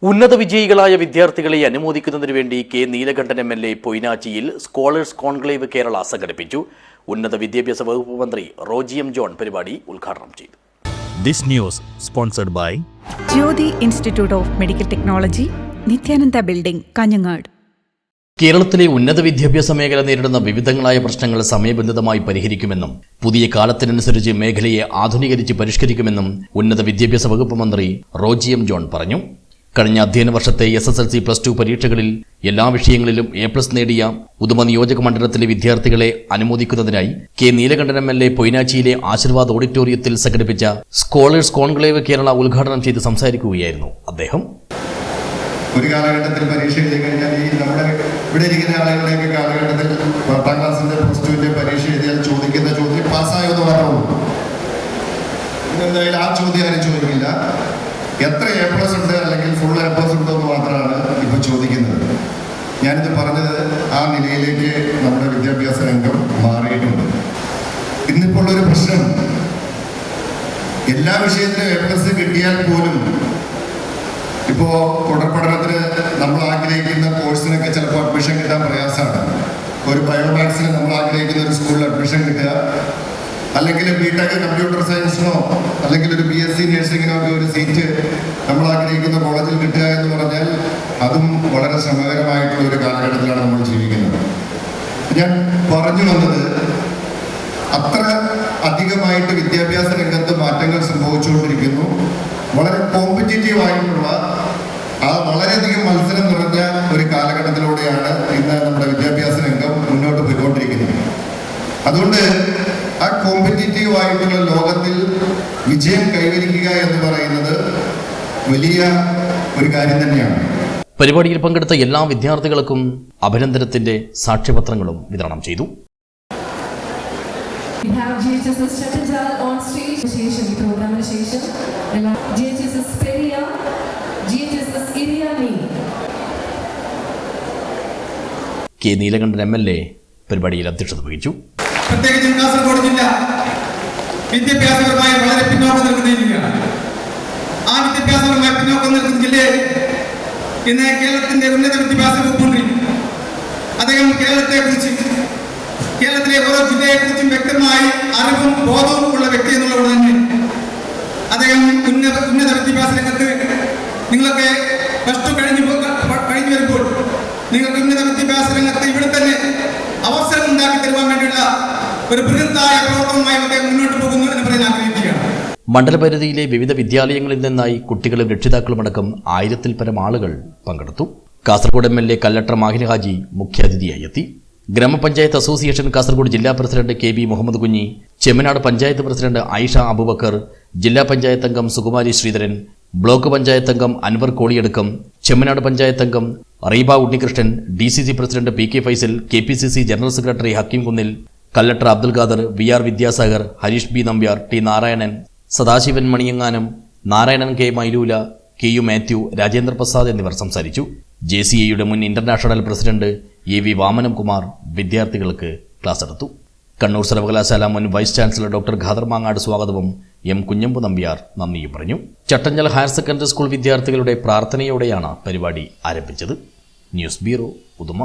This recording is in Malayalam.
ഉന്നത വിജയികളായ വിദ്യാർത്ഥികളെ അനുമോദിക്കുന്നതിനു വേണ്ടി കെ നീലകണ്ഠൻ എം.എൽ.എ. പൊയ്നാച്ചിയിൽ സ്കോളേഴ്സ് കോൺക്ലേവ് കേരള സംഘടിപ്പിച്ചു. ഉന്നത വിദ്യാഭ്യാസ വകുപ്പ് മന്ത്രി റോജി എം. ജോൺ പരിപാടി ഉദ്ഘാടനം ചെയ്തു. This news sponsored by Jyothi institute of medical technology, Nithyananda building, Kanhangad. കേരളത്തിലെ ഉന്നത വിദ്യാഭ്യാസ മേഖല നേരിടുന്ന വിവിധങ്ങളായ പ്രശ്നങ്ങൾ സമയബന്ധിതമായി പരിഹരിക്കുമെന്നും പുതിയ കാലത്തിനനുസരിച്ച് മേഖലയെ ആധുനീകരിച്ച് പരിഷ്കരിക്കുമെന്നും ഉന്നത വിദ്യാഭ്യാസ വകുപ്പ് മന്ത്രി റോജി എം. ജോൺ പറഞ്ഞു. കഴിഞ്ഞ അധ്യയന വർഷത്തെ SSLC +2 പരീക്ഷകളിൽ എല്ലാ വിഷയങ്ങളിലും A+ നേടിയ ഉദുമ നിയോജക മണ്ഡലത്തിലെ വിദ്യാർത്ഥികളെ അനുമോദിക്കുന്നതിനായി കെ നീലകണ്ഠൻ എം.എൽ.എ. പൊയ്നാച്ചിയിലെ ആശീർവാദ് ഓഡിറ്റോറിയത്തിൽ സംഘടിപ്പിച്ച സ്കോളേഴ്സ് കോൺക്ലേവ് കേരള ഉദ്ഘാടനം ചെയ്ത് സംസാരിക്കുകയായിരുന്നു അദ്ദേഹം. ഒരു കാലഘട്ടത്തിൽ പരീക്ഷ എഴുതി കഴിഞ്ഞാൽ നമ്മുടെ ഇവിടെ ഇരിക്കുന്ന ആളുകളുടെയൊക്കെ കാലഘട്ടത്തിൽ 10ാം ക്ലാസ്സിന്റെ +2ന്റെ പരീക്ഷ എഴുതിയാൽ ചോദിക്കുന്ന ചോദ്യം പാസ്സായെന്ന് മാത്രമേ എന്തായാലും ആ ചോദ്യം ആരും ചോദിക്കില്ല. എത്ര A+ ഉണ്ട് അല്ലെങ്കിൽ ഫുൾ A+ ഉണ്ടോ എന്ന് മാത്രമാണ് ഇപ്പോൾ ചോദിക്കുന്നത്. ഞാനിത് പറഞ്ഞത് ആ നിലയിലേക്ക് നമ്മുടെ വിദ്യാഭ്യാസ രംഗം മാറിയിട്ടുണ്ട്. ഇന്നിപ്പോൾ ഒരു പ്രശ്നം, എല്ലാ വിഷയത്തിലും A+ കിട്ടിയാൽ പോലും ഇപ്പോൾ തുടർ പഠനത്തിന് നമ്മൾ ആഗ്രഹിക്കുന്ന കോഴ്സിനൊക്കെ ചിലപ്പോൾ അഡ്മിഷൻ കിട്ടാൻ പ്രയാസമാണ്. ഒരു ബയോമാക്സിന് നമ്മൾ ആഗ്രഹിക്കുന്ന ഒരു സ്കൂളിൽ അഡ്മിഷൻ കിട്ടുക, അല്ലെങ്കിൽ B.Tech കമ്പ്യൂട്ടർ സയൻസിനോ അല്ലെങ്കിൽ ഒരു BSc നഴ്സിങ്ങിനോ ഒക്കെ ഒരു സീറ്റ് നമ്മൾ ആഗ്രഹിക്കുന്ന കോളേജിൽ കിട്ടുക എന്ന് പറഞ്ഞാൽ അതും വളരെ ശ്രമകരമായിട്ടുള്ള ഒരു കാലഘട്ടത്തിലാണ് നമ്മൾ ജീവിക്കുന്നത്. ഞാൻ പറഞ്ഞു വന്നത്, അത്ര അധികമായിട്ട് വിദ്യാഭ്യാസ രംഗത്ത് മാറ്റങ്ങൾ സംഭവിച്ചുകൊണ്ടിരിക്കുന്നു. വളരെ കോമ്പറ്റീറ്റീവ് ആയിട്ടുള്ള വളരെയധികം മത്സരം നിറഞ്ഞ ഒരു കാലഘട്ടത്തിലൂടെയാണ് ഇന്ന് നമ്മുടെ വിദ്യാഭ്യാസ രംഗം മുന്നോട്ട് പോയിക്കൊണ്ടിരിക്കുന്നത്. അതുകൊണ്ട് ആ കോമ്പറ്റീറ്റീവ് ആയിട്ടുള്ള ലോകത്തിൽ വിജയം കൈവരിക്കുക എന്ന് പറയുന്നത് വലിയ ഒരു കാര്യം തന്നെയാണ്. പരിപാടിയിൽ പങ്കെടുത്ത എല്ലാ വിദ്യാർത്ഥികൾക്കും അഭിനന്ദനത്തിന്റെ സാക്ഷ്യപത്രങ്ങളും വിതരണം ചെയ്തു. K Neelakandan MLA. പരിപാടിയിൽ അധ്യക്ഷത വഹിച്ചു. പ്രത്യേകിച്ചും കാസർഗോഡ് ജില്ല വിദ്യാഭ്യാസപരമായി വളരെ പിന്നോക്കം നിൽക്കുന്ന ജില്ലയാണ്. ആ വിദ്യാഭ്യാസപരമായി പിന്നോക്കം നിൽക്കുന്ന ജില്ലയെ ഇന്ന് കേരളത്തിന്റെ ഉന്നത വിദ്യാഭ്യാസ വകുപ്പ് മന്ത്രി അദ്ദേഹം കേരളത്തെക്കുറിച്ച്, കേരളത്തിലെ ഓരോ ജില്ലയെക്കുറിച്ചും വ്യക്തമായി അറിവും ബോധവും ഉള്ള വ്യക്തി എന്നുള്ളത് തന്നെ അദ്ദേഹം ഉന്നത വിദ്യാഭ്യാസ രംഗത്ത് നിങ്ങളൊക്കെ +2 കഴിഞ്ഞു വരുമ്പോൾ നിങ്ങൾക്ക് ഉന്നത വിദ്യാഭ്യാസ രംഗത്ത് ഇവിടെ തന്നെ അവസരം ഉണ്ടാക്കി തരുവാൻ വേണ്ടിയുള്ള ഒരു ബൃഹത്തായ പ്രവർത്തനവുമായി അദ്ദേഹം മുന്നോട്ട് പോകുന്നു എന്ന് പറയാൻ ആഗ്രഹിക്കുകയാണ്. മണ്ഡലപരിധിയിലെ വിവിധ വിദ്യാലയങ്ങളിൽ നിന്നായി കുട്ടികളും രക്ഷിതാക്കളുമടക്കം 1000-ൽ പരം ആളുകൾ പങ്കെടുത്തു. കാസർഗോഡ് എം.എൽ.എ. കല്ലട്ടർ മാഹിൻ ഹാജി മുഖ്യാതിഥിയായി എത്തി. ഗ്രാമപഞ്ചായത്ത് അസോസിയേഷൻ കാസർഗോഡ് ജില്ലാ president KB Muhammad Kunhi, Chemmanad panchayat president Ayisha Abubakar, ജില്ലാ പഞ്ചായത്ത് അംഗം സുകുമാരി ശ്രീധരൻ, ബ്ലോക്ക് പഞ്ചായത്ത് അംഗം അൻവർ കോളിയടക്കം, ചെമ്മനാട് പഞ്ചായത്ത് അംഗം Reeba Unnikrishnan, DCC president PK Faisal, KPCC general secretary Hakeem Kunnil, Kallattar Abdul Khader, VR Vidyasagar, Harish B Nambiar, T Narayanan, Sadasivan മണിയങ്ങാനം, Narayanan K മൈലൂല, KU Mathew, Rajendra Prasad എന്നിവർ സംസാരിച്ചു. JCAയുടെ മുൻ international president AV Vamanam Kumar വിദ്യാർത്ഥികൾക്ക് ക്ലാസ് എടുത്തു. കണ്ണൂർ സർവകലാശാല മുൻ vice chancellor doctor Khader Mangad സ്വാഗതവും M കുഞ്ഞമ്പു നമ്പ്യാർ നന്ദിയും പറഞ്ഞു. ചട്ടഞ്ചൽ ഹയർ സെക്കൻഡറി സ്കൂൾ വിദ്യാർത്ഥികളുടെ പ്രാർത്ഥനയോടെയാണ് പരിപാടി ആരംഭിച്ചത്. News bureau, Uduma.